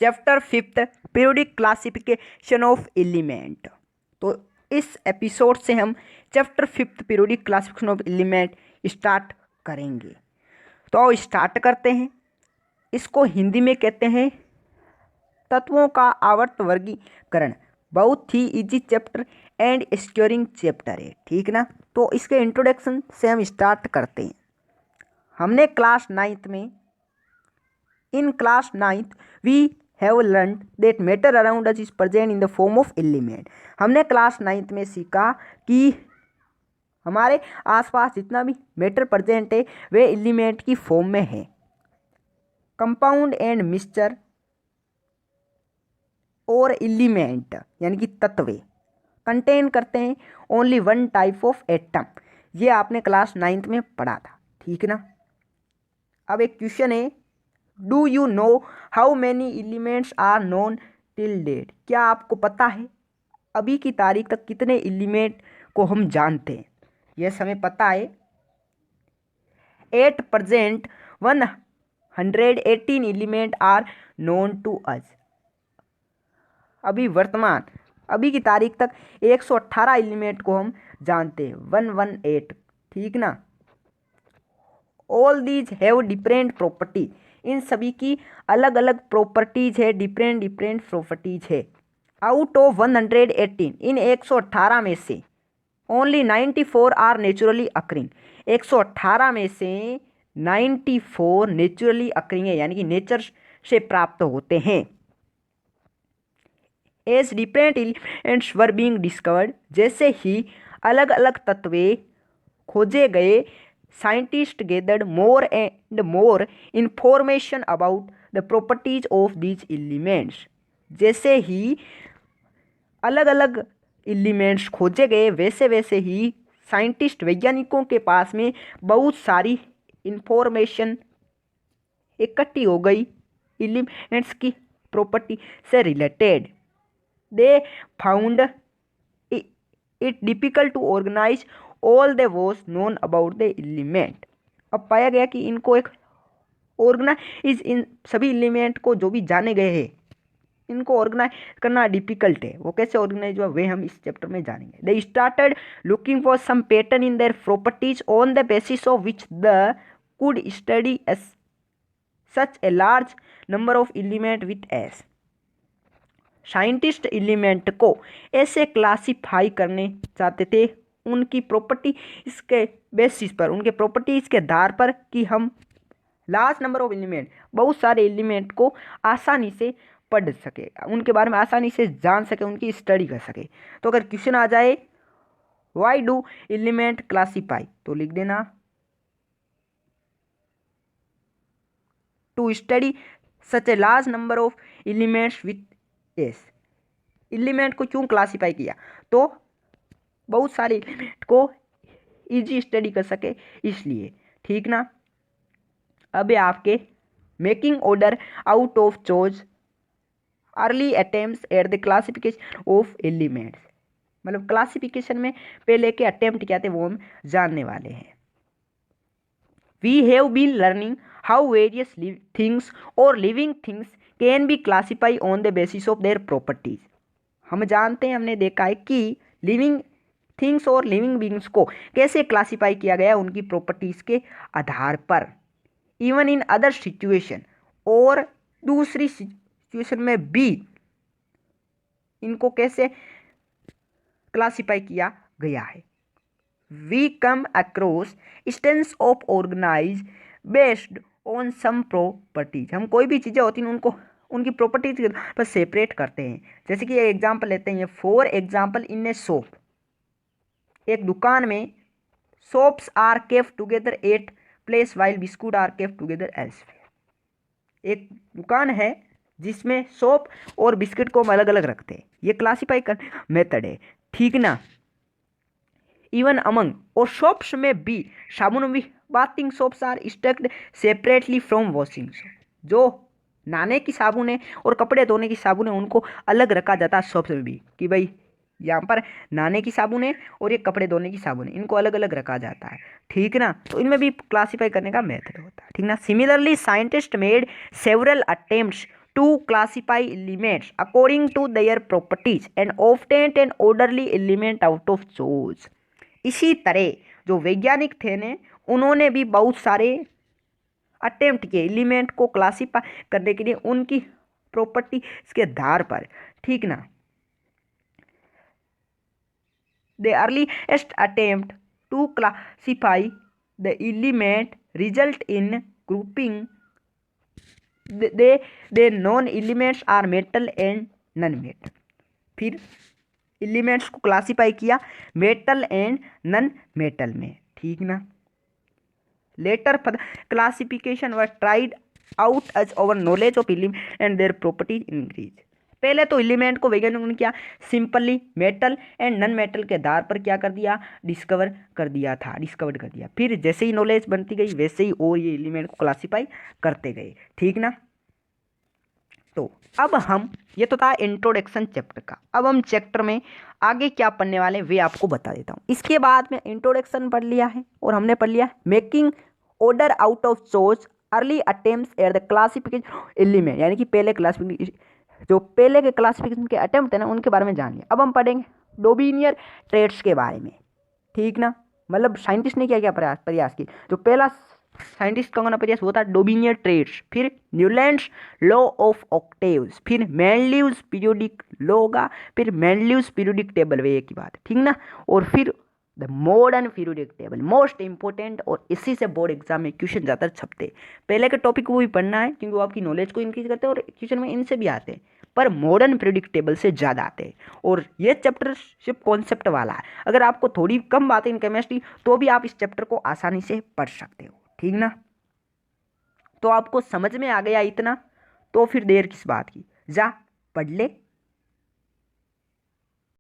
Chapter 5 periodic classification of element. तो इस episode से हम chapter 5 periodic classification of element start करेंगे। तो स्टार्ट करते हैं। इसको हिंदी में कहते हैं तत्वों का आवर्त वर्गीकरण। बहुत ही easy chapter and scoring chapter है, ठीक ना। तो इसके इंट्रोडक्शन से हम स्टार्ट करते हैं। हमने क्लास 9th में In class 9th, we have learned that matter around us is present in the form of element। हमने क्लास 9th में सीखा कि हमारे आसपास जितना भी मैटर प्रेजेंट है वे एलिमेंट की फॉर्म में है। कंपाउंड एंड मिक्सचर और एलिमेंट यानी कि तत्व कंटेन करते हैं only one type of atom. ये आपने क्लास 9th में पढ़ा था, ठीक ना। अब एक क्वेश्चन है, do you know how many elements are known till date. क्या आपको पता है अभी की तारीख तक कितने एलिमेंट को हम जानते हैं। यस, हमें पता है 8% 118 element are known to us. अभी की तारीख तक 118 एलिमेंट को हम जानते हैं, 118, ठीक ना। All these have different property. इन सभी की अलग अलग प्रॉपर्टीज है, डिफरेंट प्रॉपर्टीज है। आउट ऑफ 118, इन 118 में से ओनली 94 आर नेचुरली अकरिंग। 118 में से 94 नेचुरली अकरिंग है, यानी कि नेचर से प्राप्त होते हैं। As different elements were being discovered, जैसे ही अलग अलग तत्व खोजे गए, scientist gathered more and more information about the properties of these elements. जैसे ही अलग अलग एलिमेंट्स खोजे गए वैसे वैसे ही साइंटिस्ट वैज्ञानिकों के पास में बहुत सारी इंफॉर्मेशन इकट्ठी हो गई एलिमेंट्स की प्रॉपर्टी से related. They found it difficult to organise all the was known about the element. अब पाया गया कि इनको एक ऑर्गेनाइज, इन सभी एलिमेंट को जो भी जाने गए हैं इनको ऑर्गेनाइज करना डिफिकल्ट है। वो कैसे ऑर्गेनाइज हुआ वे हम इस चैप्टर में जानेंगे। They started looking for some pattern in their properties on the basis of which the could study such a large number of element with ease. Scientist element को ऐसे क्लासीफाई करने चाहते थे उनकी प्रॉपर्टी इसके बेसिस पर, उनके प्रॉपर्टीज के आधार पर कि हम लार्ज नंबर ऑफ एलिमेंट, बहुत सारे एलिमेंट को आसानी से पढ़ सके, उनके बारे में आसानी से जान सके, उनकी स्टडी कर सके। तो अगर क्वेश्चन आ जाए व्हाई डू एलिमेंट क्लासीफाई, तो लिख देना to study such a large number of elements with ease. Element को क्यों क्लासीफाई किया, तो बहुत सारे एलिमेंट को इजी स्टडी कर सके इसलिए, ठीक ना। अब आपके making order out of choice early attempts at the classification of elements. मतलब क्लासिफिकेशन में पहले के अटेम्प्ट क्या थे वो हम जानने वाले हैं। We have been learning how various things और living things can be classified on the basis of their properties. हम जानते हैं, हमने देखा है कि लिविंग थिंग्स और लिविंग बींग्स को कैसे क्लासीफाई किया गया उनकी प्रॉपर्टीज के आधार पर। इवन इन अदर सिचुएशन, और दूसरी सिचुएशन में भी इनको कैसे क्लासीफाई किया गया है। We come across instance of organise based on some properties. हम कोई भी चीज़ें होती हैं उनको उनकी प्रॉपर्टीज पर सेपरेट करते हैं। जैसे कि एग्जांपल लेते हैं, for example in a shop, एक दुकान में soaps are kept together at place while biscuit are kept together elsewhere. एक दुकान है जिसमें सोप और बिस्किट को हम अलग अलग रखते हैं, ये क्लासीफाई करने का मेथड है, ठीक ना। इवन अमंग, और सोप्स में भी साबुन भी bathing soaps are stacked separately from washing soap. जो नहाने की साबुन है और कपड़े धोने की साबुन है उनको अलग रखा जाता है सोप्स में भी, कि भाई यहाँ पर नहाने की साबुन है और ये कपड़े धोने की साबुन है, इनको अलग अलग रखा जाता है, ठीक ना। तो इनमें भी क्लासीफाई करने का मेथड होता है, ठीक ना। Similarly scientist made several attempts to classify elements according to their properties and obtain an orderly element out of those। इसी तरह जो वैज्ञानिक थे ने उन्होंने भी बहुत सारे अटेम्प्ट किए एलिमेंट को क्लासीफाई करने के लिए उनकी प्रॉपर्टीज के आधार पर, ठीक ना। The earliest attempt to classify the element result in grouping they known elements are metal and non metal. फिर एलिमेंट्स को क्लासीफाई किया मेटल एंड नॉन मेटल में, ठीक ना। Later classification were tried out as our knowledge of element and their properties increase. पहले तो element को वैज्ञानिकों ने क्या simply metal and non metal के आधार पर क्या कर दिया, डिस्कवर कर दिया। फिर जैसे ही नॉलेज बनती गई वैसे ही और ये एलिमेंट को क्लासीफाई करते गए, ठीक ना। तो अब हम ये तो था इंट्रोडक्शन चैप्टर का। अब हम चैप्टर में आगे क्या पढ़ने वाले वे आपको बता देता हूँ। इसके बाद में इंट्रोडक्शन पढ़ लिया है और हमने पढ़ लिया making order out of source early attempts at the classification element, यानी कि पहले के क्लासिफिकेशन के अटेम्प्ट है ना उनके बारे में जान लिया। अब हम पढ़ेंगे डोबिनियर ट्रेड्स के बारे में, ठीक ना। मतलब साइंटिस्ट ने क्या क्या प्रयास की। जो पहला साइंटिस्ट का होना प्रयास होता है डोबिनियर ट्रेड्स, फिर न्यूलैंड्स लॉ ऑफ ऑक्टेव्स, फिर मेंडलीव्स पीरियोडिक लॉ होगा, फिर मेंडलीव्स पीरियोडिक टेबल, वे एक ही बात है, ठीक ना। और फिर the modern periodic table most important, और इसी से बोर्ड एग्जाम में क्वेश्चन ज़्यादातर छपते। पहले के टॉपिक को भी पढ़ना है क्योंकि वो आपकी नॉलेज को इंक्रीज करते हैं और क्वेश्चन में इनसे भी आते हैं, पर मॉडर्न पीरियोडिक टेबल से ज़्यादा आते हैं। और ये चैप्टर सिर्फ कॉन्सेप्ट वाला है। अगर आपको थोड़ी कम बात है इन केमिस्ट्री तो भी आप इस चैप्टर को आसानी से पढ़ सकते हो, ठीक ना। तो आपको समझ में आ गया इतना, तो फिर देर किस बात की, जा पढ़ ले।